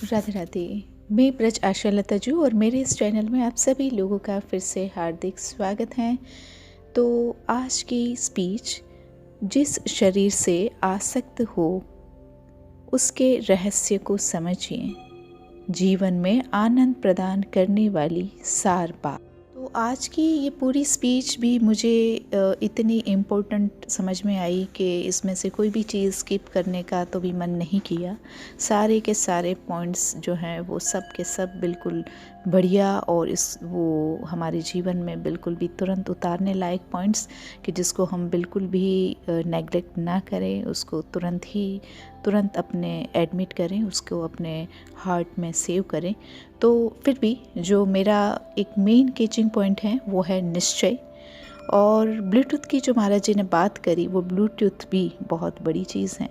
राधे राधे। मैं ब्रज आशालता जू और मेरे इस चैनल में आप सभी लोगों का फिर से हार्दिक स्वागत है। तो आज की स्पीच, जिस शरीर से आसक्त हो उसके रहस्य को समझिए, जीवन में आनंद प्रदान करने वाली सार बात। तो आज की ये पूरी स्पीच भी मुझे इतनी इम्पोर्टेंट समझ में आई कि इसमें से कोई भी चीज़ स्किप करने का तो भी मन नहीं किया। सारे के सारे पॉइंट्स जो हैं वो सब के सब बिल्कुल बढ़िया और वो हमारे जीवन में बिल्कुल भी तुरंत उतारने लायक पॉइंट्स, कि जिसको हम बिल्कुल भी नेग्लेक्ट ना करें, उसको तुरंत अपने एडमिट करें, उसको अपने हार्ट में सेव करें। तो फिर भी जो मेरा एक मेन कैचिंग पॉइंट है वो है निश्चय। और ब्लूटूथ की जो महाराज जी ने बात करी, वो ब्लूटूथ भी बहुत बड़ी चीज़ है।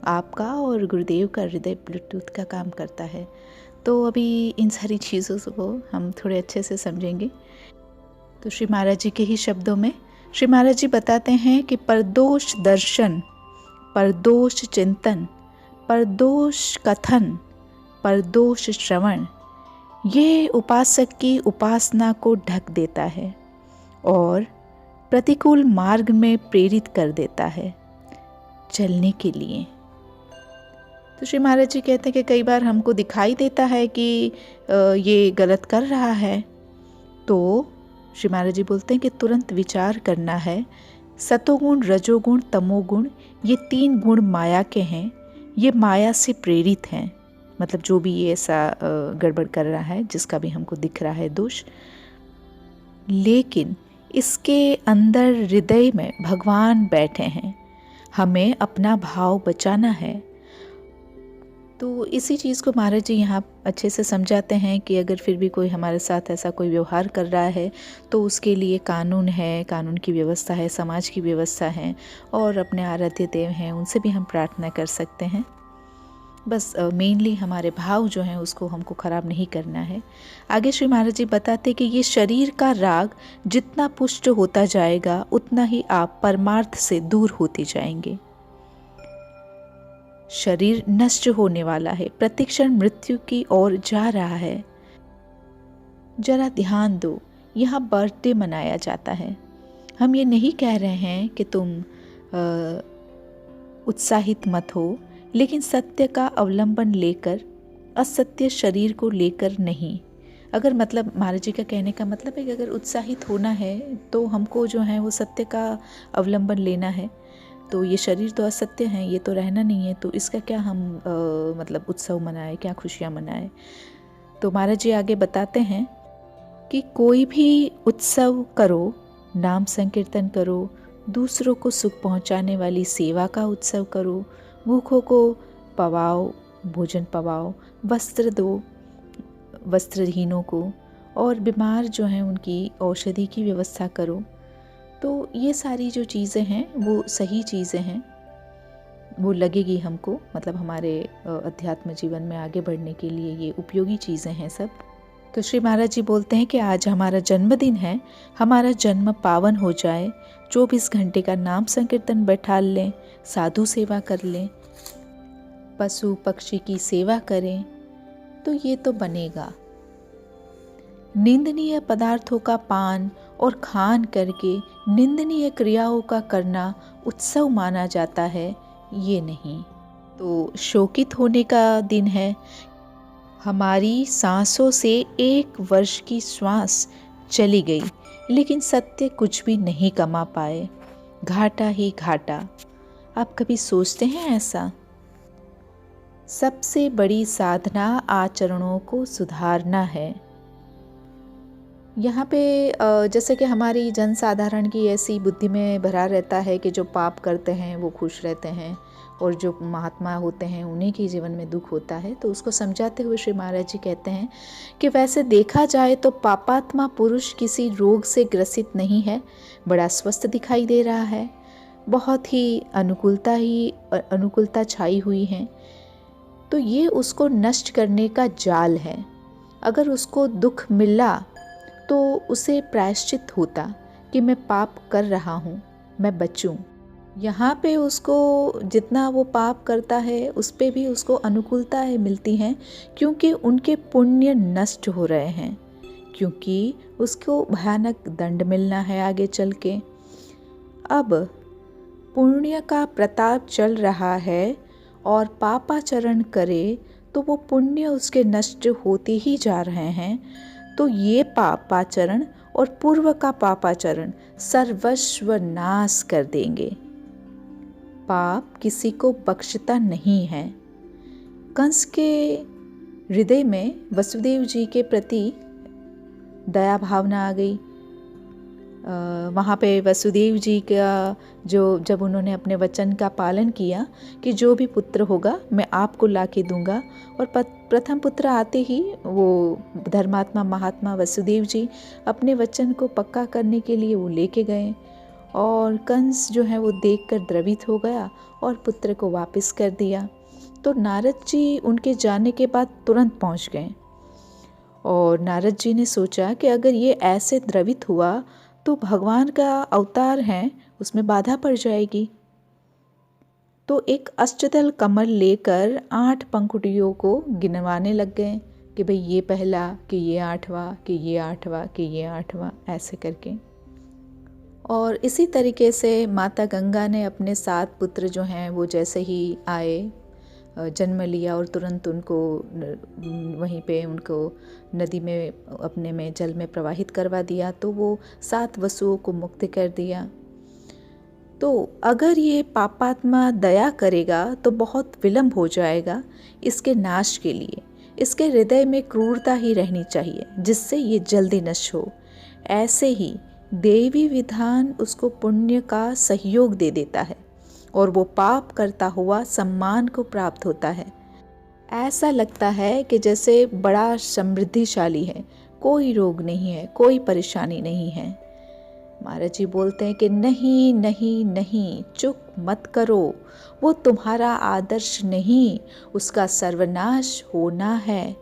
आपका और गुरुदेव का हृदय ब्लूटूथ का काम करता है। तो अभी इन सारी चीज़ों को हम थोड़े अच्छे से समझेंगे। तो श्री महाराज जी के ही शब्दों में श्री महाराज जी बताते हैं कि परदोष दर्शन, परदोष चिंतन, परदोष कथन, परदोष श्रवण, ये उपासक की उपासना को ढक देता है और प्रतिकूल मार्ग में प्रेरित कर देता है चलने के लिए। तो श्री महाराज जी कहते हैं कि कई बार हमको दिखाई देता है कि ये गलत कर रहा है, तो श्री महाराज जी बोलते हैं कि तुरंत विचार करना है। सतोगुण, रजोगुण, तमोगुण, ये 3 गुण माया के हैं। ये माया से प्रेरित हैं। मतलब जो भी ये ऐसा गड़बड़ कर रहा है, जिसका भी हमको दिख रहा है दोष, लेकिन इसके अंदर हृदय में भगवान बैठे हैं। हमें अपना भाव बचाना है। तो इसी चीज़ को महाराज जी यहाँ अच्छे से समझाते हैं कि अगर फिर भी कोई हमारे साथ ऐसा कोई व्यवहार कर रहा है तो उसके लिए कानून है, कानून की व्यवस्था है, समाज की व्यवस्था है, और अपने आराध्य देव हैं उनसे भी हम प्रार्थना कर सकते हैं। बस मेनली हमारे भाव जो हैं उसको हमको ख़राब नहीं करना है। आगे श्री महाराज जी बताते कि ये शरीर का राग जितना पुष्ट होता जाएगा उतना ही आप परमार्थ से दूर होते जाएंगे। शरीर नष्ट होने वाला है, प्रतिक्षण मृत्यु की ओर जा रहा है। जरा ध्यान दो, यहाँ बर्थडे मनाया जाता है। हम ये नहीं कह रहे हैं कि तुम उत्साहित मत हो, लेकिन सत्य का अवलंबन लेकर, असत्य शरीर को लेकर नहीं। अगर मतलब महाराज जी का कहने का मतलब है कि अगर उत्साहित होना है तो हमको जो है वो सत्य का अवलंबन लेना है। तो ये शरीर तो असत्य है, ये तो रहना नहीं है, तो इसका क्या हम मतलब उत्सव मनाएं, क्या खुशियाँ मनाएं। तो महाराज जी आगे बताते हैं कि कोई भी उत्सव करो, नाम संकीर्तन करो, दूसरों को सुख पहुंचाने वाली सेवा का उत्सव करो, भूखों को पवाओ, भोजन पवाओ, वस्त्र दो वस्त्रहीनों को, और बीमार जो हैं उनकी औषधि की व्यवस्था करो। तो ये सारी जो चीज़ें हैं वो सही चीज़ें हैं, वो लगेगी हमको, मतलब हमारे अध्यात्म जीवन में आगे बढ़ने के लिए ये उपयोगी चीज़ें हैं सब। तो श्री महाराज जी बोलते हैं कि आज हमारा जन्मदिन है, हमारा जन्म पावन हो जाए। 24 घंटे का नाम संकीर्तन बैठा लें, साधु सेवा कर लें, पशु पक्षी की सेवा करें, तो ये तो बनेगा। निंदनीय पदार्थों का पान और खान करके निंदनीय क्रियाओं का करना उत्सव माना जाता है, ये नहीं। तो शोकित होने का दिन है। हमारी सांसों से 1 वर्ष की श्वास चली गई, लेकिन सत्य कुछ भी नहीं कमा पाए, घाटा ही घाटा। आप कभी सोचते हैं ऐसा? सबसे बड़ी साधना आचरणों को सुधारना है। यहाँ पे जैसे कि हमारी जनसाधारण की ऐसी बुद्धि में भरा रहता है कि जो पाप करते हैं वो खुश रहते हैं, और जो महात्मा होते हैं उन्हीं के जीवन में दुख होता है। तो उसको समझाते हुए श्री महाराज जी कहते हैं कि वैसे देखा जाए तो पापात्मा पुरुष किसी रोग से ग्रसित नहीं है, बड़ा स्वस्थ दिखाई दे रहा है, बहुत ही अनुकूलता छाई हुई है। तो ये उसको नष्ट करने का जाल है। अगर उसको दुख मिला तो उसे प्रायश्चित होता कि मैं पाप कर रहा हूँ, मैं बचूं। यहाँ पे उसको जितना वो पाप करता है उस पे भी उसको अनुकूलता मिलती है, क्योंकि उनके पुण्य नष्ट हो रहे हैं, क्योंकि उसको भयानक दंड मिलना है आगे चल के। अब पुण्य का प्रताप चल रहा है और पापाचरण करे तो वो पुण्य उसके नष्ट होते ही जा रहे हैं। तो ये पापाचरण और पूर्व का पापाचरण सर्वस्व नाश कर देंगे। पाप किसी को बख्शता नहीं है। कंस के हृदय में वसुदेव जी के प्रति दया भावना आ गई। वहाँ पे वसुदेव जी का जब उन्होंने अपने वचन का पालन किया कि जो भी पुत्र होगा मैं आपको ला के दूँगा, और प्रथम पुत्र आते ही वो धर्मात्मा महात्मा वसुदेव जी अपने वचन को पक्का करने के लिए वो लेके गए, और कंस जो है वो देखकर द्रवित हो गया और पुत्र को वापस कर दिया। तो नारद जी उनके जाने के बाद तुरंत पहुँच गए, और नारद जी ने सोचा कि अगर ये ऐसे द्रवित हुआ तो भगवान का अवतार है, उसमें बाधा पड़ जाएगी। तो एक अष्टदल कमल लेकर 8 पंखुड़ियों को गिनवाने लग गए कि भाई ये पहला, कि ये 8वां, कि ये 8वां, कि ये 8वां, ऐसे करके। और इसी तरीके से माता गंगा ने अपने 7 पुत्र जो हैं वो जैसे ही आए, जन्म लिया, और तुरंत उनको वहीं पे उनको नदी में अपने में जल में प्रवाहित करवा दिया, तो वो 7 वसुओं को मुक्त कर दिया। तो अगर ये पापात्मा दया करेगा तो बहुत विलंब हो जाएगा इसके नाश के लिए। इसके हृदय में क्रूरता ही रहनी चाहिए जिससे ये जल्दी नष्ट हो। ऐसे ही देवी विधान उसको पुण्य का सहयोग दे देता है और वो पाप करता हुआ सम्मान को प्राप्त होता है। ऐसा लगता है कि जैसे बड़ा समृद्धिशाली है, कोई रोग नहीं है, कोई परेशानी नहीं है। महाराज जी बोलते हैं कि नहीं नहीं नहीं, चुप मत करो, वो तुम्हारा आदर्श नहीं, उसका सर्वनाश होना है।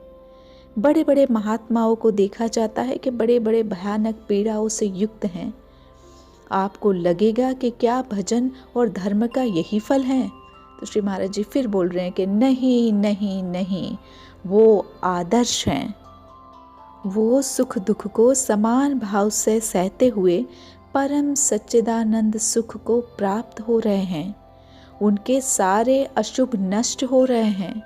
बड़े बड़े महात्माओं को देखा जाता है कि बड़े बड़े भयानक पीड़ाओं से युक्त हैं। आपको लगेगा कि क्या भजन और धर्म का यही फल है? तो श्री महाराज जी फिर बोल रहे हैं कि नहीं नहीं नहीं, वो आदर्श हैं। वो सुख दुख को समान भाव से सहते हुए परम सच्चिदानंद सुख को प्राप्त हो रहे हैं। उनके सारे अशुभ नष्ट हो रहे हैं।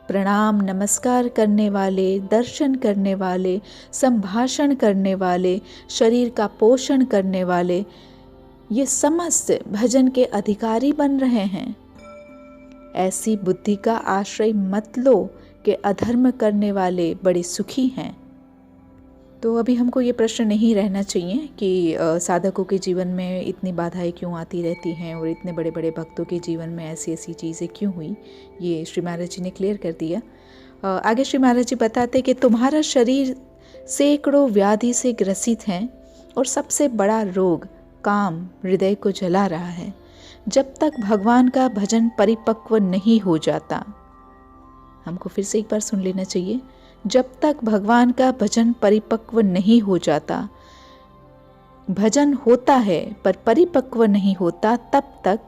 प्रणाम नमस्कार करने वाले, दर्शन करने वाले, संभाषण करने वाले, शरीर का पोषण करने वाले, ये समस्त भजन के अधिकारी बन रहे हैं। ऐसी बुद्धि का आश्रय मत लो कि अधर्म करने वाले बड़े सुखी हैं। तो अभी हमको ये प्रश्न नहीं रहना चाहिए कि साधकों के जीवन में इतनी बाधाएं क्यों आती रहती हैं और इतने बड़े बड़े भक्तों के जीवन में ऐसी ऐसी चीज़ें क्यों हुई। ये श्री महाराज जी ने क्लियर कर दिया। आगे श्री महाराज जी बताते कि तुम्हारा शरीर सैकड़ों व्याधि से ग्रसित है और सबसे बड़ा रोग काम हृदय को जला रहा है। जब तक भगवान का भजन परिपक्व नहीं हो जाता, हमको फिर से एक बार सुन लेना चाहिए, जब तक भगवान का भजन परिपक्व नहीं हो जाता, भजन होता है पर परिपक्व नहीं होता, तब तक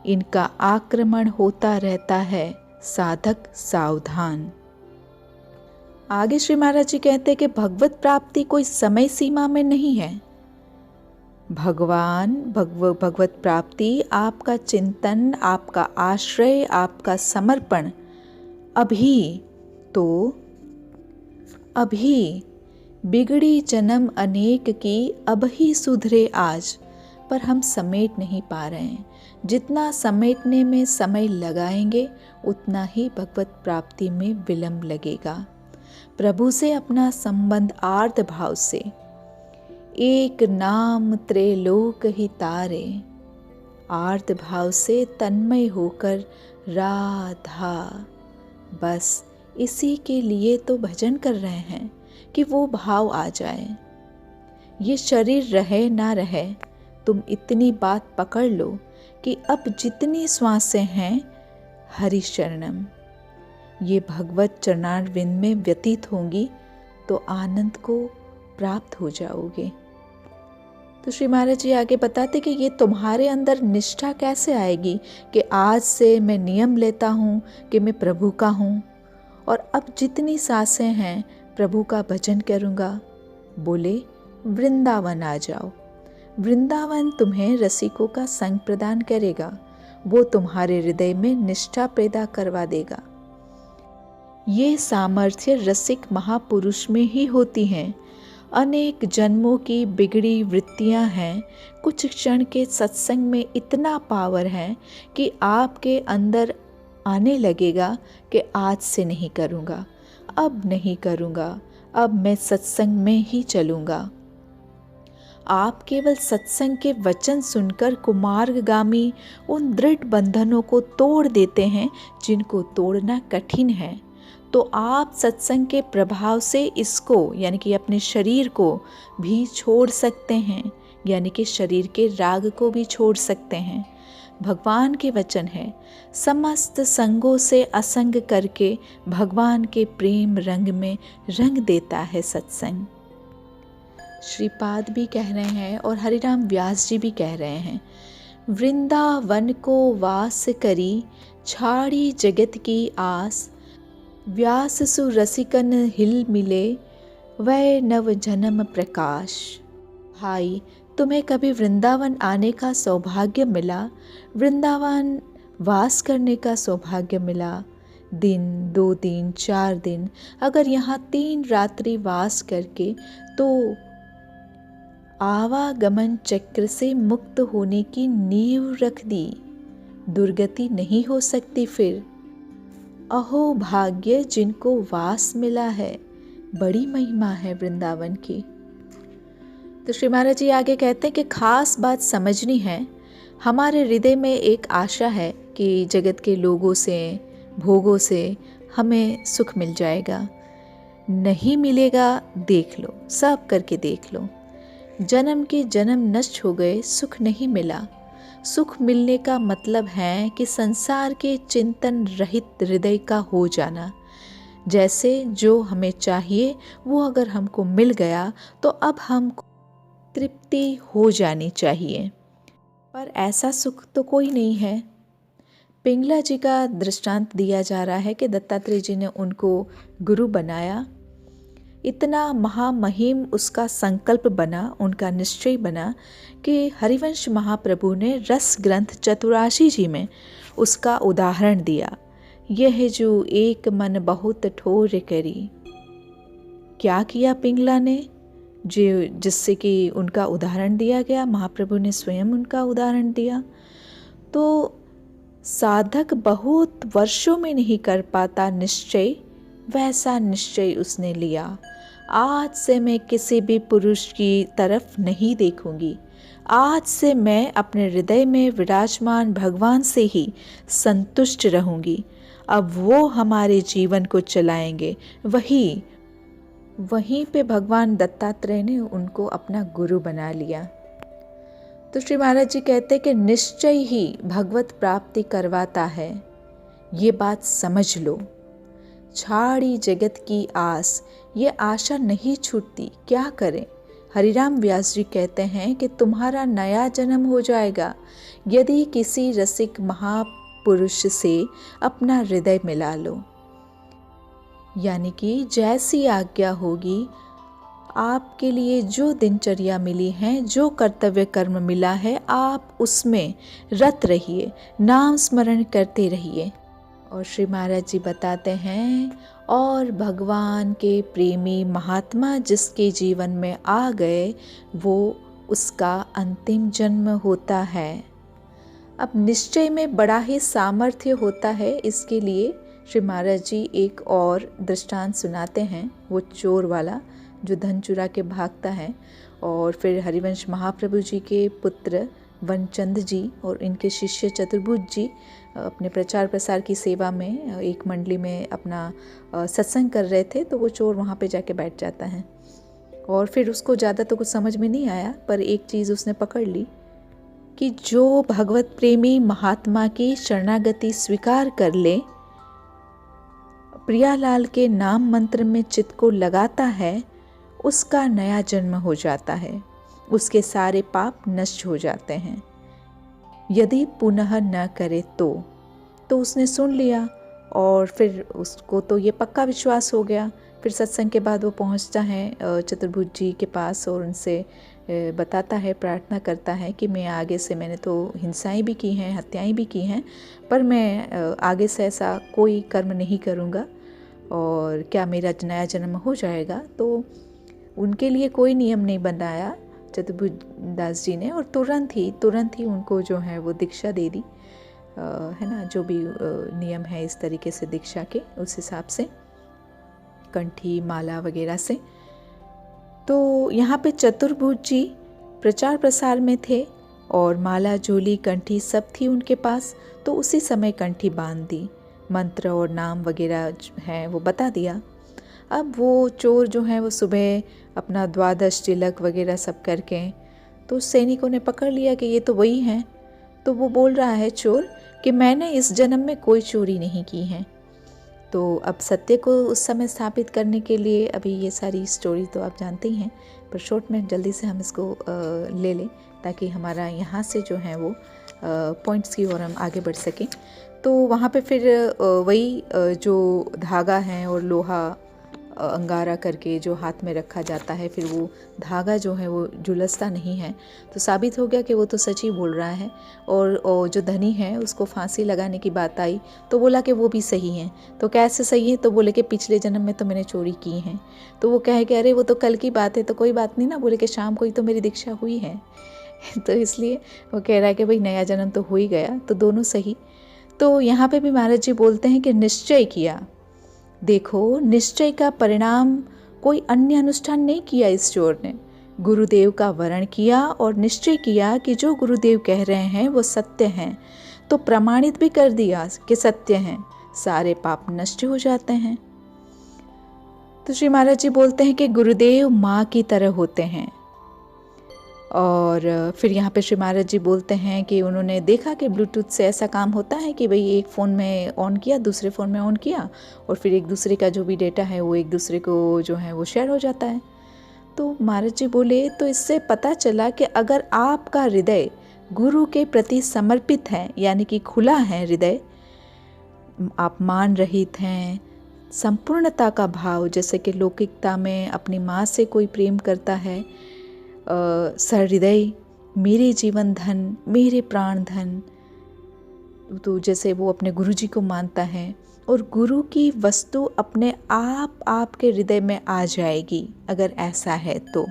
इनका आक्रमण होता रहता है। साधक सावधान। आगे श्री महाराज जी कहते हैं कि भगवत प्राप्ति कोई समय सीमा में नहीं है। भगवत प्राप्ति आपका चिंतन, आपका आश्रय, आपका समर्पण अभी बिगड़ी जन्म अनेक की, अब ही सुधरे आज, पर हम समेट नहीं पा रहे हैं। जितना समेटने में समय लगाएंगे उतना ही भगवत प्राप्ति में विलंब लगेगा। प्रभु से अपना संबंध आर्त भाव से, एक नाम त्रैलोक ही तारे, आर्त भाव से तन्मय होकर राधा, बस इसी के लिए तो भजन कर रहे हैं कि वो भाव आ जाए। ये शरीर रहे ना रहे, तुम इतनी बात पकड़ लो कि अब जितनी श्वासें हैं हरि शरणम, ये भगवत चरणारविंद में व्यतीत होंगी तो आनंद को प्राप्त हो जाओगे। तो श्री महाराज जी आगे बताते कि ये तुम्हारे अंदर निष्ठा कैसे आएगी कि आज से मैं नियम लेता हूँ कि मैं प्रभु का हूँ और अब जितनी सांसें हैं प्रभु का भजन करूँगा। बोले वृंदावन आ जाओ। वृंदावन तुम्हें रसिकों का संग प्रदान करेगा, वो तुम्हारे हृदय में निष्ठा पैदा करवा देगा। ये सामर्थ्य रसिक महापुरुष में ही होती हैं। अनेक जन्मों की बिगड़ी वृत्तियां हैं, कुछ क्षण के सत्संग में इतना पावर है कि आपके अंदर आने लगेगा कि आज से नहीं करूँगा, अब नहीं करूँगा, अब मैं सत्संग में ही चलूँगा। आप केवल सत्संग के वचन सुनकर कुमार्गगामी उन दृढ़ बंधनों को तोड़ देते हैं जिनको तोड़ना कठिन है। तो आप सत्संग के प्रभाव से इसको यानी कि अपने शरीर को भी छोड़ सकते हैं, यानी कि शरीर के राग को भी छोड़ सकते हैं। भगवान के वचन है, समस्त संगों से असंग करके भगवान के प्रेम रंग में रंग देता है सत्संग। श्रीपाद भी कह रहे हैं और हरिराम व्यास जी भी कह रहे हैं, वृंदावन को वास करी छाड़ी जगत की आस, व्यास सु रसिकन हिल मिले वह नव जन्म प्रकाश। भाई, तुम्हें कभी वृंदावन आने का सौभाग्य मिला, वृंदावन वास करने का सौभाग्य मिला, दिन 2 दिन 4 दिन, अगर यहाँ 3 रात्रि वास करके तो आवागमन चक्र से मुक्त होने की नींव रख दी, दुर्गति नहीं हो सकती फिर। अहो भाग्य जिनको वास मिला है, बड़ी महिमा है वृंदावन की। तो श्री महाराज जी आगे कहते हैं कि खास बात समझनी है, हमारे हृदय में एक आशा है कि जगत के लोगों से, भोगों से हमें सुख मिल जाएगा। नहीं मिलेगा, देख लो, सब करके देख लो। जन्म के जन्म नष्ट हो गए, सुख नहीं मिला। सुख मिलने का मतलब है कि संसार के चिंतन रहित हृदय का हो जाना। जैसे जो हमें चाहिए वो अगर हमको मिल गया तो अब हमको तृप्ति हो जानी चाहिए, पर ऐसा सुख तो कोई नहीं है। पिंगला जी का दृष्टांत दिया जा रहा है कि दत्तात्रेय जी ने उनको गुरु बनाया, इतना महामहिम उसका संकल्प बना, उनका निश्चय बना कि हरिवंश महाप्रभु ने रस ग्रंथ चतुराशी जी में उसका उदाहरण दिया। यह जो एक मन बहुत ठोर करी। क्या किया पिंगला ने, जो जिससे कि उनका उदाहरण दिया गया, महाप्रभु ने स्वयं उनका उदाहरण दिया। तो साधक बहुत वर्षों में नहीं कर पाता निश्चय, वैसा निश्चय उसने लिया। आज से मैं किसी भी पुरुष की तरफ नहीं देखूंगी, आज से मैं अपने हृदय में विराजमान भगवान से ही संतुष्ट रहूंगी। अब वो हमारे जीवन को चलाएंगे। वहीं पे भगवान दत्तात्रेय ने उनको अपना गुरु बना लिया। तो श्री महाराज जी कहते हैं कि निश्चय ही भगवत प्राप्ति करवाता है, ये बात समझ लो। छाड़ी जगत की आस, ये आशा नहीं छूटती, क्या करें। हरिराम व्यास जी कहते हैं कि तुम्हारा नया जन्म हो जाएगा यदि किसी रसिक महापुरुष से अपना हृदय मिला लो। यानी कि जैसी आज्ञा होगी, आपके लिए जो दिनचर्या मिली है, जो कर्तव्य कर्म मिला है, आप उसमें रत रहिए, नाम स्मरण करते रहिए। और श्री महाराज जी बताते हैं, और भगवान के प्रेमी महात्मा जिसके जीवन में आ गए वो उसका अंतिम जन्म होता है। अब निश्चय में बड़ा ही सामर्थ्य होता है, इसके लिए श्री महाराज जी एक और दृष्टांत सुनाते हैं, वो चोर वाला जो धन चुरा के भागता है। और फिर हरिवंश महाप्रभु जी के पुत्र वनचंद जी और इनके शिष्य चतुर्भुज जी अपने प्रचार प्रसार की सेवा में एक मंडली में अपना सत्संग कर रहे थे, तो वो चोर वहाँ पे जाके बैठ जाता है। और फिर उसको ज़्यादा तो कुछ समझ में नहीं आया, पर एक चीज़ उसने पकड़ ली कि जो भगवत प्रेमी महात्मा की शरणागति स्वीकार कर ले, प्रियालाल के नाम मंत्र में चित्त को लगाता है, उसका नया जन्म हो जाता है। उसके सारे पाप नष्ट हो जाते हैं, यदि पुनः न करे तो उसने सुन लिया और फिर उसको तो ये पक्का विश्वास हो गया। फिर सत्संग के बाद वो पहुंचता है चतुर्भुज जी के पास और उनसे बताता है, प्रार्थना करता है कि मैं आगे से, मैंने तो हिंसाएं भी की हैं, हत्याएं भी की हैं, पर मैं आगे से ऐसा कोई कर्म नहीं करूँगा और क्या मेरा नया जन्म हो जाएगा। तो उनके लिए कोई नियम नहीं बनाया चतुर्भुज दास जी ने और तुरंत ही उनको जो है वो दीक्षा दे दी, है ना, जो भी नियम है इस तरीके से दीक्षा के, उस हिसाब से कंठी माला वगैरह से। तो यहाँ पे चतुर्भुज जी प्रचार प्रसार में थे और माला, झोली, कंठी सब थी उनके पास। तो उसी समय कंठी बांध दी, मंत्र और नाम वगैरह है वो बता दिया। अब वो चोर जो है वो सुबह अपना द्वादश तिलक वगैरह सब करके, तो सैनिकों ने पकड़ लिया कि ये तो वही हैं। तो वो बोल रहा है चोर कि मैंने इस जन्म में कोई चोरी नहीं की है। तो अब सत्य को उस समय स्थापित करने के लिए, अभी ये सारी स्टोरी तो आप जानते ही हैं, पर शॉर्ट में जल्दी से हम इसको ले लें ताकि हमारा यहाँ से जो है वो पॉइंट्स की ओर हम आगे बढ़ सकें। तो वहाँ पे फिर वही जो धागा है और लोहा अंगारा करके जो हाथ में रखा जाता है, फिर वो धागा जो है वो झुलसता नहीं है। तो साबित हो गया कि वो तो सच ही बोल रहा है। और जो धनी है उसको फांसी लगाने की बात आई तो बोला कि वो भी सही है। तो कैसे सही है? तो बोले कि पिछले जन्म में तो मैंने चोरी की है। तो वो कहे कि अरे वो तो कल की बात है, तो कोई बात नहीं ना। बोले कि शाम को ही तो मेरी दीक्षा हुई है। तो इसलिए वो कह रहा है कि भाई नया जन्म तो हो ही गया, तो दोनों सही। तो यहाँ पे भी महाराज जी बोलते हैं कि निश्चय किया। देखो, निश्चय का परिणाम कोई अन्य अनुष्ठान नहीं किया इस चोर ने। गुरुदेव का वरण किया और निश्चय किया कि जो गुरुदेव कह रहे हैं वो सत्य हैं, तो प्रमाणित भी कर दिया कि सत्य हैं, सारे पाप नष्ट हो जाते हैं। तो श्री महाराज जी बोलते हैं कि गुरुदेव माँ की तरह होते हैं। और फिर यहाँ पे श्री महाराज जी बोलते हैं कि उन्होंने देखा कि ब्लूटूथ से ऐसा काम होता है कि भाई एक फ़ोन में ऑन किया, दूसरे फ़ोन में ऑन किया और फिर एक दूसरे का जो भी डेटा है वो एक दूसरे को जो है वो शेयर हो जाता है। तो महाराज जी बोले, तो इससे पता चला कि अगर आपका हृदय गुरु के प्रति समर्पित है, यानी कि खुला है हृदय, आप मान रहित हैं, संपूर्णता का भाव, जैसे कि लौकिकता में अपनी माँ से कोई प्रेम करता है, सहृदय, मेरे जीवन धन, मेरे प्राण धन, तो जैसे वो अपने गुरु जी को मानता है और गुरु की वस्तु अपने आप आपके हृदय में आ जाएगी अगर ऐसा है तो।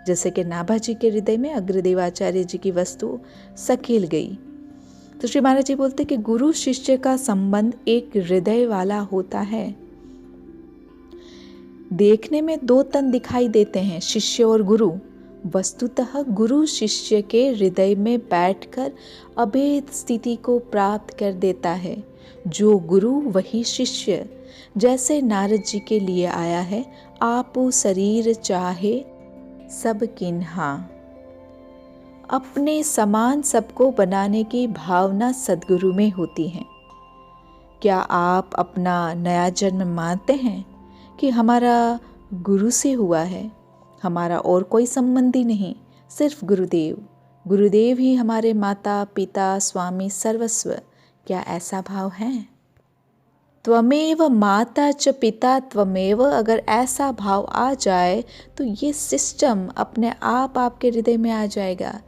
जैसे कि नाभा जी के हृदय में अग्रदेवाचार्य जी की वस्तु सकेल गई। तो श्री महाराज जी बोलते कि गुरु शिष्य का संबंध एक हृदय वाला होता है। देखने में दो तन दिखाई देते हैं, शिष्य और गुरु। वस्तुतः गुरु शिष्य के हृदय में बैठकर अभेद स्थिति को प्राप्त कर देता है। जो गुरु वही शिष्य। जैसे नारद जी के लिए आया है, आपू शरीर चाहे सब किन्हा। अपने समान सबको बनाने की भावना सद्गुरु में होती है। क्या आप अपना नया जन्म मानते हैं कि हमारा गुरु से हुआ है, हमारा और कोई संबंधी नहीं, सिर्फ गुरुदेव। गुरुदेव ही हमारे माता पिता स्वामी सर्वस्व। क्या ऐसा भाव है? त्वमेव माता च पिता त्वमेव, अगर ऐसा भाव आ जाए तो ये सिस्टम अपने आप आपके हृदय में आ जाएगा।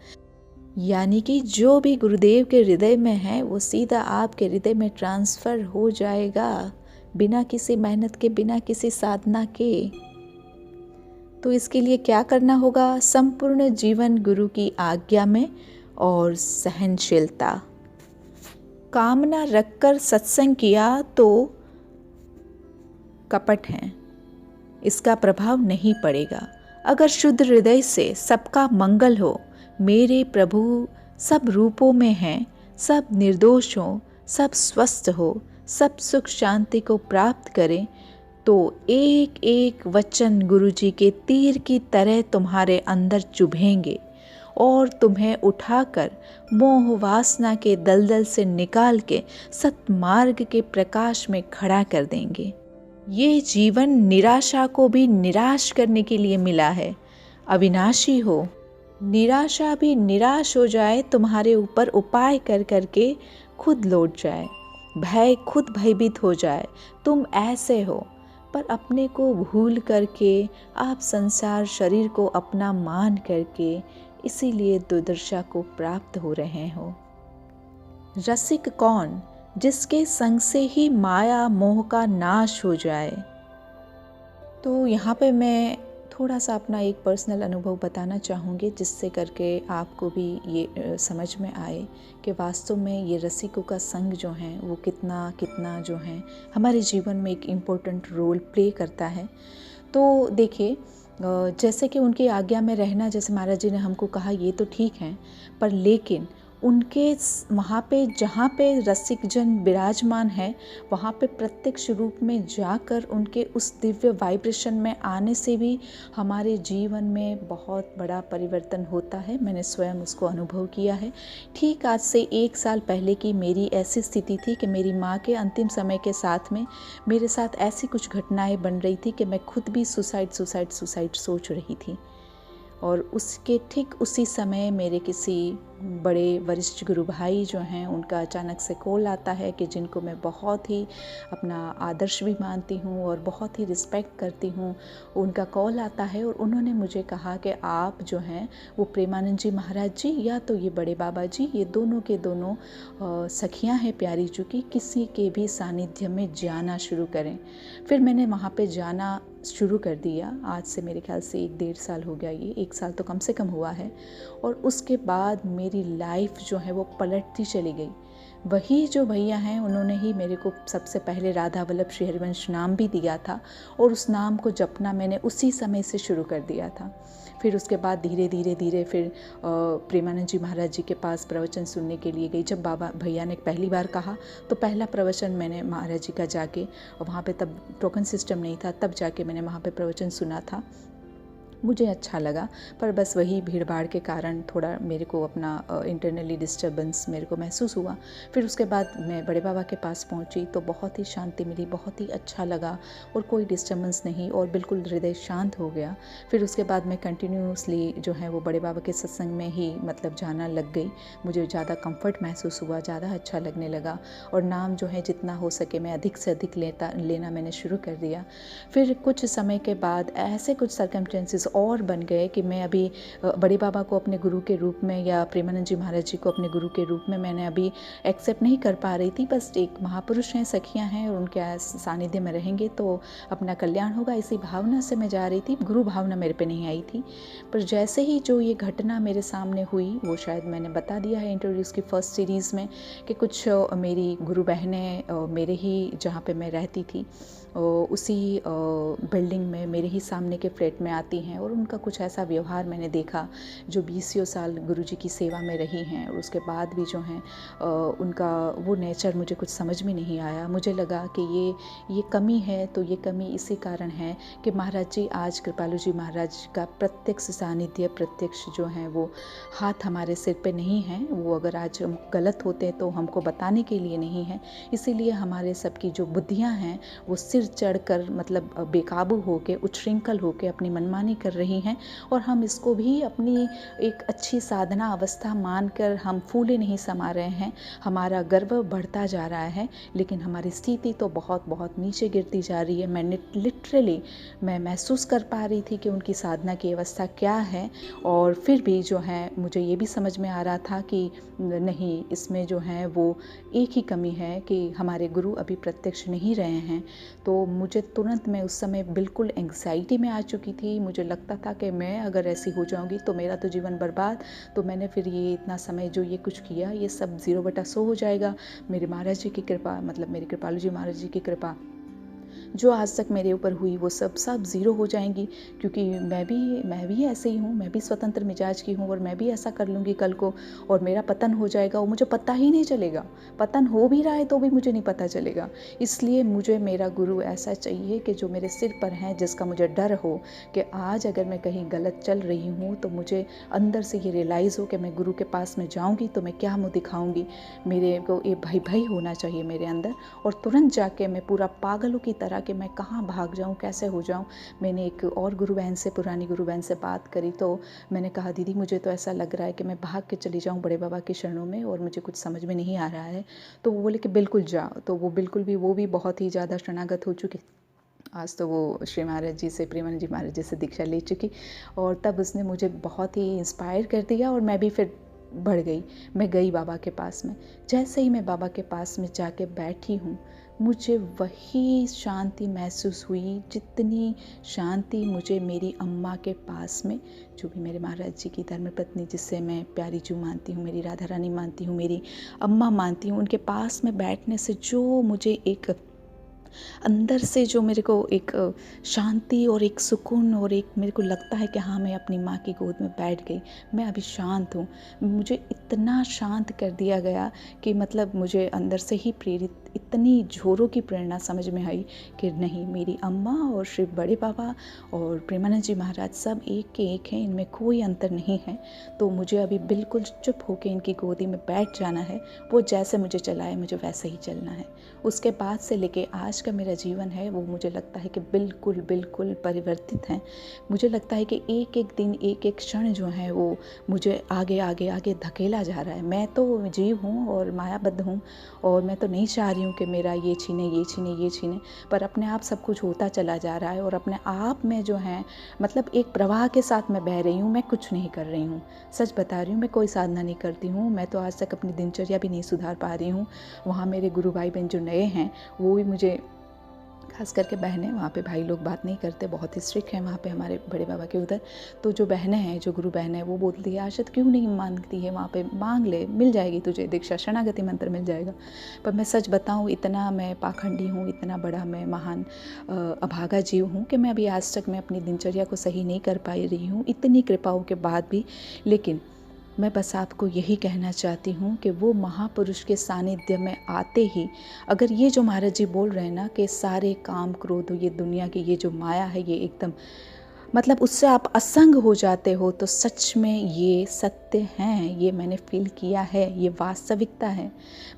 यानी कि जो भी गुरुदेव के हृदय में है वो सीधा आपके हृदय में ट्रांसफ़र हो जाएगा, बिना किसी मेहनत के, बिना किसी साधना के। तो इसके लिए क्या करना होगा? संपूर्ण जीवन गुरु की आज्ञा में और सहनशीलता। कामना रखकर सत्संग किया तो कपट है, इसका प्रभाव नहीं पड़ेगा। अगर शुद्ध हृदय से सबका मंगल हो, मेरे प्रभु सब रूपों में हैं, सब निर्दोष हो, सब स्वस्थ हो, सब सुख शांति को प्राप्त करें, तो एक एक वचन गुरुजी के तीर की तरह तुम्हारे अंदर चुभेंगे और तुम्हें उठाकर मोह वासना के दलदल से निकाल के सत्मार्ग के प्रकाश में खड़ा कर देंगे। ये जीवन निराशा को भी निराश करने के लिए मिला है। अविनाशी हो, निराशा भी निराश हो जाए, तुम्हारे ऊपर उपाय कर करके खुद लौट जाए। भय खुद भयभीत हो जाए, तुम ऐसे हो, पर अपने को भूल करके आप संसार शरीर को अपना मान करके इसीलिए दुर्दशा को प्राप्त हो रहे हो। रसिक कौन, जिसके संग से ही माया मोह का नाश हो जाए। तो यहाँ पे मैं थोड़ा सा अपना एक पर्सनल अनुभव बताना चाहूँगी, जिससे करके आपको भी ये समझ में आए कि वास्तव में ये रसिकों का संग जो है वो कितना कितना जो है हमारे जीवन में एक इम्पोर्टेंट रोल प्ले करता है। तो देखिए, जैसे कि उनकी आज्ञा में रहना, जैसे महाराज जी ने हमको कहा, ये तो ठीक है, पर लेकिन उनके वहाँ पे जहाँ पे रसिक जन विराजमान है, वहाँ पे प्रत्यक्ष रूप में जाकर उनके उस दिव्य वाइब्रेशन में आने से भी हमारे जीवन में बहुत बड़ा परिवर्तन होता है। मैंने स्वयं उसको अनुभव किया है। ठीक आज से 1 साल पहले की मेरी ऐसी स्थिति थी कि मेरी माँ के अंतिम समय के साथ में मेरे साथ ऐसी कुछ घटनाएं बन रही थी कि मैं खुद भी सुसाइड सोच रही थी। और उसके ठीक उसी समय मेरे किसी बड़े वरिष्ठ गुरु भाई जो हैं, उनका अचानक से कॉल आता है, कि जिनको मैं बहुत ही अपना आदर्श भी मानती हूँ और बहुत ही रिस्पेक्ट करती हूँ। उनका कॉल आता है और उन्होंने मुझे कहा कि आप जो हैं वो प्रेमानंद जी महाराज जी या तो ये बड़े बाबा जी, ये दोनों के दोनों सखियाँ हैं प्यारी जी की, किसी के भी सानिध्य में जाना शुरू करें। फिर मैंने वहाँ पे जाना शुरू कर दिया। आज से मेरे ख्याल से 1-1.5 साल हो गया, ये 1 साल तो कम से कम हुआ है। और उसके बाद मेरी लाइफ जो है वो पलटती चली गई। वही जो भैया हैं, उन्होंने ही मेरे को सबसे पहले राधा वल्लभ श्री हरिवंश नाम भी दिया था, और उस नाम को जपना मैंने उसी समय से शुरू कर दिया था। फिर उसके बाद धीरे धीरे फिर प्रेमानंद जी महाराज जी के पास प्रवचन सुनने के लिए गई। जब बाबा भैया ने पहली बार कहा तो पहला प्रवचन मैंने महाराज जी का जाके, और वहाँ पे तब टोकन सिस्टम नहीं था, तब जाके मैंने वहाँ पे प्रवचन सुना था। मुझे अच्छा लगा, पर बस वही भीड़ भाड़ के कारण थोड़ा मेरे को अपना इंटरनली डिस्टर्बेंस मेरे को महसूस हुआ। फिर उसके बाद मैं बड़े बाबा के पास पहुंची तो बहुत ही शांति मिली, बहुत ही अच्छा लगा, और कोई डिस्टर्बेंस नहीं, और बिल्कुल हृदय शांत हो गया। फिर उसके बाद मैं कंटिन्यूसली जो है वो बड़े बाबा के सत्संग में ही मतलब जाना लग गई। मुझे ज़्यादा कंफर्ट महसूस हुआ, ज़्यादा अच्छा लगने लगा, और नाम जो है जितना हो सके मैं अधिक से अधिक लेना मैंने शुरू कर दिया। फिर कुछ समय के बाद ऐसे कुछ सर्कमस्टेंसेस और बन गए कि मैं अभी बड़े बाबा को अपने गुरु के रूप में, या प्रेमानंद जी महाराज जी को अपने गुरु के रूप में मैंने अभी एक्सेप्ट नहीं कर पा रही थी। बस एक महापुरुष हैं, सखियां हैं, और उनके सानिध्य में रहेंगे तो अपना कल्याण होगा, इसी भावना से मैं जा रही थी। गुरु भावना मेरे पे नहीं आई थी। पर जैसे ही जो ये घटना मेरे सामने हुई, वो शायद मैंने बता दिया है इंट्रोड्यूस की फर्स्ट सीरीज़ में, कि कुछ मेरी गुरु बहनें मेरे ही जहाँ पे मैं रहती थी उसी बिल्डिंग में मेरे ही सामने के फ्लैट में आती हैं, और उनका कुछ ऐसा व्यवहार मैंने देखा जो 20 साल गुरुजी की सेवा में रही हैं, और उसके बाद भी जो हैं उनका वो नेचर मुझे कुछ समझ में नहीं आया। मुझे लगा कि ये कमी है, तो ये कमी इसी कारण है कि महाराज जी आज कृपालु जी महाराज का प्रत्यक्ष सानिध्य, प्रत्यक्ष जो है वो हाथ हमारे सिर पे नहीं है। वो अगर आज हम गलत होते तो हमको बताने के लिए नहीं है, इसीलिए हमारे सबकी जो बुद्धियाँ हैं वो सिर चढ़कर मतलब बेकाबू होके, उच्छृंखल होके अपनी मनमानी कर रही हैं, और हम इसको भी अपनी एक अच्छी साधना अवस्था मानकर हम फूले नहीं समा रहे हैं। हमारा गर्व बढ़ता जा रहा है, लेकिन हमारी स्थिति तो बहुत बहुत नीचे गिरती जा रही है। मैंने लिटरली मैं महसूस कर पा रही थी कि उनकी साधना की अवस्था क्या है, और फिर भी जो है मुझे ये भी समझ में आ रहा था कि नहीं, इसमें जो है वो एक ही कमी है कि हमारे गुरु अभी प्रत्यक्ष नहीं रहे हैं। तो मुझे तुरंत, मैं उस समय बिल्कुल एंग्जाइटी में आ चुकी थी। मुझे लगता था कि मैं अगर ऐसी हो जाऊंगी तो मेरा तो जीवन बर्बाद। तो मैंने फिर ये इतना समय जो ये कुछ किया, ये सब 0/100 हो जाएगा। मेरे महाराज जी की कृपा, मतलब मेरे कृपालु जी महाराज जी की कृपा जो आज तक मेरे ऊपर हुई, वो सब ज़ीरो हो जाएंगी, क्योंकि मैं भी ऐसे ही हूँ, मैं भी स्वतंत्र मिजाज की हूँ, और मैं भी ऐसा कर लूँगी कल को, और मेरा पतन हो जाएगा और मुझे पता ही नहीं चलेगा। पतन हो भी रहा है तो भी मुझे नहीं पता चलेगा। इसलिए मुझे मेरा गुरु ऐसा चाहिए कि जो मेरे सिर पर है, जिसका मुझे डर हो कि आज अगर मैं कहीं गलत चल रही हूँ तो मुझे अंदर से ये रियलाइज़ हो कि मैं गुरु के पास में जाऊँगी तो मैं क्या मुँह दिखाऊँगी। मेरे को ये भय होना चाहिए मेरे अंदर, और तुरंत जाके मैं पूरा पागलों की तरह रहा कि मैं कहाँ भाग जाऊँ, कैसे हो जाऊँ। मैंने एक और गुरु बहन से, पुरानी गुरु बहन से बात करी, तो मैंने कहा दीदी मुझे तो ऐसा लग रहा है कि मैं भाग के चली जाऊँ बड़े बाबा के शरणों में और मुझे कुछ समझ में नहीं आ रहा है। तो वो बोले कि बिल्कुल जाओ। तो वो बिल्कुल भी, वो भी बहुत ही ज़्यादा शरणागत हो चुके। आज तो वो श्री महाराज जी से, प्रेमानंद जी महाराज जी से दीक्षा ले चुकी, और तब उसने मुझे बहुत ही इंस्पायर कर दिया और मैं भी फिर बढ़ गई। मैं गई बाबा के पास में। जैसे ही मैं बाबा के पास में जाके बैठी हूँ, मुझे वही शांति महसूस हुई जितनी शांति मुझे मेरी अम्मा के पास में, जो भी मेरे महाराज जी की धर्मपत्नी, जिससे मैं प्यारी जू मानती हूँ, मेरी राधा रानी मानती हूँ, मेरी अम्मा मानती हूँ, उनके पास में बैठने से जो मुझे एक अंदर से जो मेरे को एक शांति और एक सुकून और एक मेरे को लगता है कि हाँ मैं अपनी माँ की गोद में बैठ गई, मैं अभी शांत हूँ। मुझे इतना शांत कर दिया गया कि मतलब मुझे अंदर से ही प्रेरित, इतनी जोरों की प्रेरणा समझ में आई कि नहीं, मेरी अम्मा और श्री बड़े बाबा और प्रेमानंद जी महाराज सब एक के एक हैं, इनमें कोई अंतर नहीं है। तो मुझे अभी बिल्कुल चुप होकर इनकी गोदी में बैठ जाना है। वो जैसे मुझे चलाए मुझे वैसे ही चलना है। उसके बाद से लेके आज का मेरा जीवन है वो मुझे लगता है कि बिल्कुल बिल्कुल परिवर्तित है। मुझे लगता है कि एक एक दिन, एक एक क्षण जो है वो मुझे आगे आगे आगे धकेला जा रहा है। मैं तो जीव हूँ और मायाबद्ध हूँ, और मैं तो नहीं चाह रही हूँ कि मेरा ये छीने, ये छीने, ये छीने, पर अपने आप सब कुछ होता चला जा रहा है। और अपने आप में जो है मतलब एक प्रवाह के साथ मैं बह रही हूँ, मैं कुछ नहीं कर रही हूँ। सच बता रही हूँ, मैं कोई साधना नहीं करती हूँ। मैं तो आज तक अपनी दिनचर्या भी नहीं सुधार पा रही हूँ। वहाँ मेरे गुरु भाई बहन जो नए हैं वो भी मुझे, खास करके बहनें, वहाँ पे भाई लोग बात नहीं करते, बहुत ही स्ट्रिक्ट हैं वहाँ पे हमारे बड़े बाबा के उधर। तो जो बहनें हैं, जो गुरु बहनें, वो बोलती है आशत क्यों नहीं मांगती है, वहाँ पे मांग ले, मिल जाएगी तुझे दीक्षा, शरणागति मंत्र मिल जाएगा। पर मैं सच बताऊँ, इतना मैं पाखंडी हूँ, इतना बड़ा मैं महान अभागा जीव हूँ कि मैं अभी आज तक मैं अपनी दिनचर्या को सही नहीं कर पा रही हूँ, इतनी कृपाओं के बाद भी। लेकिन मैं बस आपको यही कहना चाहती हूँ कि वो महापुरुष के सानिध्य में आते ही, अगर ये जो महाराज जी बोल रहे हैं ना कि सारे काम क्रोध, ये दुनिया की ये जो माया है, ये एकदम मतलब उससे आप असंग हो जाते हो, तो सच में ये सत्य हैं। ये मैंने फील किया है, ये वास्तविकता है।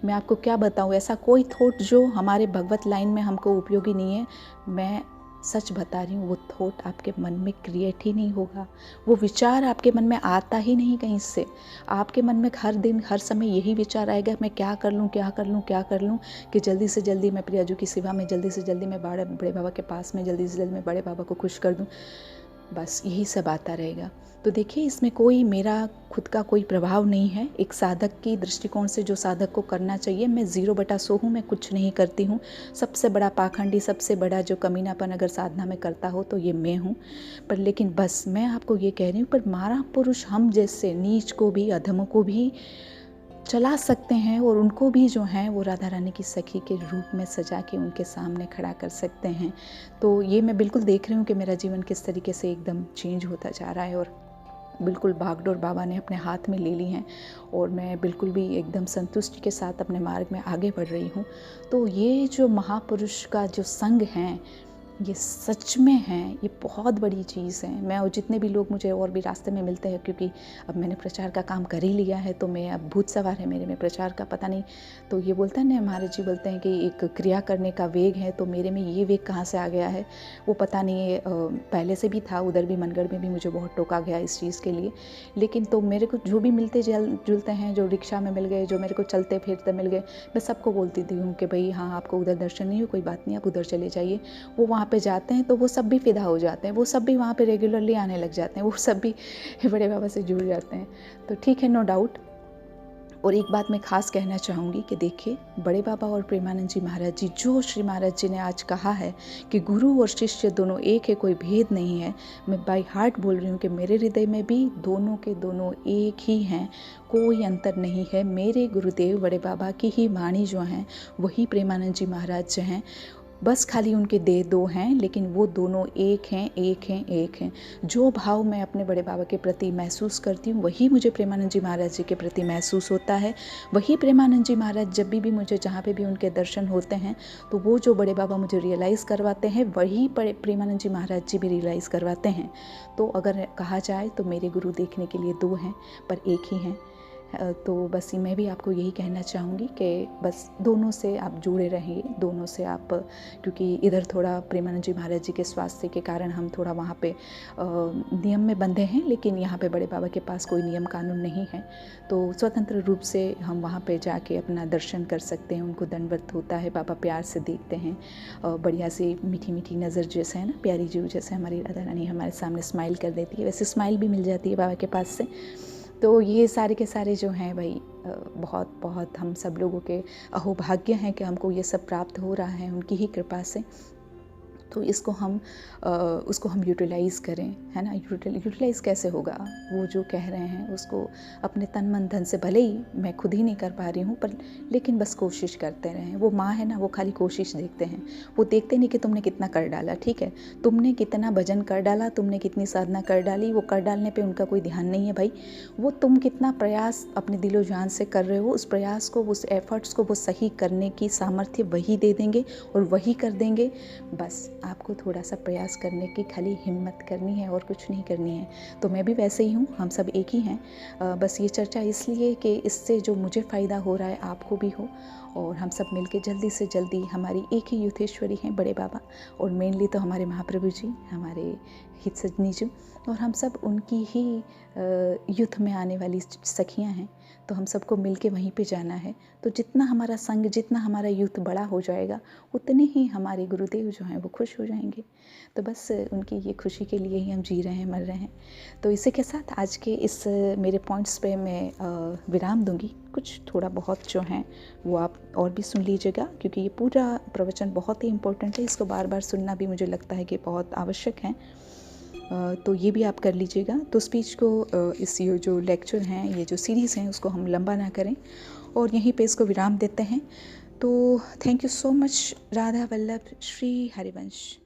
मैं आपको क्या बताऊँ, ऐसा कोई थॉट जो हमारे भगवत लाइन में हमको उपयोगी नहीं है, मैं सच बता रही हूँ, वो थॉट आपके मन में क्रिएट ही नहीं होगा। वो विचार आपके मन में आता ही नहीं कहीं से। आपके मन में हर दिन हर समय यही विचार आएगा, मैं क्या कर लूँ, क्या कर लूँ, क्या कर लूँ, कि जल्दी से जल्दी मैं प्रियाजू की सेवा में, जल्दी से जल्दी मैं बड़े बाबा के पास में, जल्दी से जल्दी मैं बड़े बाबा को खुश कर दूँ। बस यही सब आता रहेगा। तो देखिए, इसमें कोई मेरा खुद का कोई प्रभाव नहीं है। एक साधक की दृष्टिकोण से जो साधक को करना चाहिए, मैं 0/100 हूँ, मैं कुछ नहीं करती हूँ। सबसे बड़ा पाखंडी, सबसे बड़ा जो कमीनापन अगर साधना में करता हो तो ये मैं हूँ। पर लेकिन बस मैं आपको ये कह रही हूँ, पर महापुरुष हम जैसे नीच को भी, अधम को भी चला सकते हैं, और उनको भी जो हैं वो राधा रानी की सखी के रूप में सजा के उनके सामने खड़ा कर सकते हैं। तो ये मैं बिल्कुल देख रही हूँ कि मेरा जीवन किस तरीके से एकदम चेंज होता जा रहा है, और बिल्कुल बागडोर बाबा ने अपने हाथ में ले ली हैं, और मैं बिल्कुल भी एकदम संतुष्टि के साथ अपने मार्ग में आगे बढ़ रही हूँ। तो ये जो महापुरुष का जो संग है, ये सच में है, ये बहुत बड़ी चीज़ है। मैं, और जितने भी लोग मुझे और भी रास्ते में मिलते हैं, क्योंकि अब मैंने प्रचार का काम कर ही लिया है, तो मैं अब भूत सवार है मेरे में प्रचार का, पता नहीं। तो ये बोलता है ना, महाराज जी बोलते हैं कि एक क्रिया करने का वेग है, तो मेरे में ये वेग कहाँ से आ गया है वो पता नहीं। पहले से भी था, उधर भी मनगढ़ में भी मुझे बहुत टोका गया इस चीज़ के लिए। लेकिन तो मेरे को जो भी मिलते जुलते हैं, जो रिक्शा में मिल गए, जो मेरे को चलते फिरते मिल गए, मैं सबको बोलती थी हूँ कि भाई हाँ, आपको उधर दर्शन नहीं हो, कोई बात नहीं, आप उधर चले जाइए। वो वहाँ पे जाते हैं तो वो सब भी फिदा हो जाते हैं, वो सब भी वहाँ पे रेगुलरली आने लग जाते हैं, वो सब भी बड़े बाबा से जुड़ जाते हैं। तो ठीक है, नो डाउट। और एक बात मैं खास कहना चाहूँगी कि देखिए, बड़े बाबा और प्रेमानंद जी महाराज जी, जो श्री महाराज जी ने आज कहा है कि गुरु और शिष्य दोनों एक है, कोई भेद नहीं है, मैं बाय हार्ट बोल रही हूँ कि मेरे हृदय में भी दोनों के दोनों एक ही हैं, कोई अंतर नहीं है। मेरे गुरुदेव बड़े बाबा की ही वाणी जो हैं वही प्रेमानंद जी महाराज जो हैं, बस खाली उनके देह दो हैं, लेकिन वो दोनों एक हैं, एक हैं, एक हैं। जो भाव मैं अपने बड़े बाबा के प्रति महसूस करती हूँ, वही मुझे प्रेमानंद जी महाराज जी के प्रति महसूस होता है। वही प्रेमानंद जी महाराज जब भी मुझे जहाँ पे भी उनके दर्शन होते हैं, तो वो जो बड़े बाबा मुझे रियलाइज़ करवाते हैं, वही प्रेमानंद जी महाराज जी भी रियलाइज़ करवाते हैं। तो अगर कहा जाए तो मेरे गुरु देखने के लिए दो हैं, पर एक ही हैं। तो बस मैं भी आपको यही कहना चाहूँगी कि बस दोनों से आप जुड़े रहिए, दोनों से आप, क्योंकि इधर थोड़ा प्रेमानंद जी महाराज जी के स्वास्थ्य के कारण हम थोड़ा वहाँ पे नियम में बंधे हैं, लेकिन यहाँ पे बड़े बाबा के पास कोई नियम कानून नहीं है, तो स्वतंत्र रूप से हम वहाँ पे जाके अपना दर्शन कर सकते हैं। उनको दंडवत होता है, बाबा प्यार से देखते हैं, बढ़िया सी मीठी मीठी नज़र जैसे है ना, प्यारी जीव जैसे हमारी राधा रानी हमारे सामने स्माइल कर देती है, वैसे स्माइल भी मिल जाती है बाबा के पास से। तो ये सारे के सारे जो हैं भाई बहुत बहुत हम सब लोगों के अहोभाग्य हैं कि हमको ये सब प्राप्त हो रहा है उनकी ही कृपा से। तो इसको उसको हम यूटिलाइज़ करें, है ना। यूटिलाइज़ कैसे होगा, वो जो कह रहे हैं उसको अपने तन मन धन से, भले ही मैं खुद ही नहीं कर पा रही हूँ पर लेकिन बस कोशिश करते रहें। वो माँ है ना, वो खाली कोशिश देखते हैं, वो देखते नहीं कि तुमने कितना कर डाला, ठीक है, तुमने कितना भजन कर डाला, तुमने कितनी साधना कर डाली, वो कर डालने पर उनका कोई ध्यान नहीं है भाई। वो तुम कितना प्रयास अपने दिलो जान से कर रहे हो, उस प्रयास को, उस एफर्ट्स को वो सही करने की सामर्थ्य वही दे देंगे और वही कर देंगे। बस आपको थोड़ा सा प्रयास करने की खाली हिम्मत करनी है और कुछ नहीं करनी है। तो मैं भी वैसे ही हूँ, हम सब एक ही हैं। बस ये चर्चा इसलिए कि इससे जो मुझे फ़ायदा हो रहा है आपको भी हो, और हम सब मिलके जल्दी से जल्दी, हमारी एक ही युथेश्वरी हैं बड़े बाबा, और मेनली तो हमारे महाप्रभु जी, हमारे हित सजनी जी, और हम सब उनकी ही युथ में आने वाली सखियाँ हैं। तो हम सबको मिलके वहीं पे जाना है। तो जितना हमारा संग, जितना हमारा यूथ बड़ा हो जाएगा, उतने ही हमारे गुरुदेव जो हैं वो खुश हो जाएंगे। तो बस उनकी ये खुशी के लिए ही हम जी रहे हैं, मर रहे हैं। तो इसी के साथ आज के इस मेरे पॉइंट्स पे मैं विराम दूंगी। कुछ थोड़ा बहुत जो हैं वो आप और भी सुन लीजिएगा, क्योंकि ये पूरा प्रवचन बहुत ही इम्पोर्टेंट है, इसको बार बार सुनना भी मुझे लगता है कि बहुत आवश्यक है। तो ये भी आप कर लीजिएगा। तो स्पीच को, इस ये जो लेक्चर हैं, ये जो सीरीज़ हैं, उसको हम लंबा ना करें और यहीं पे इसको विराम देते हैं। तो thank you so much. Radha Vallabh Shri Harivansh.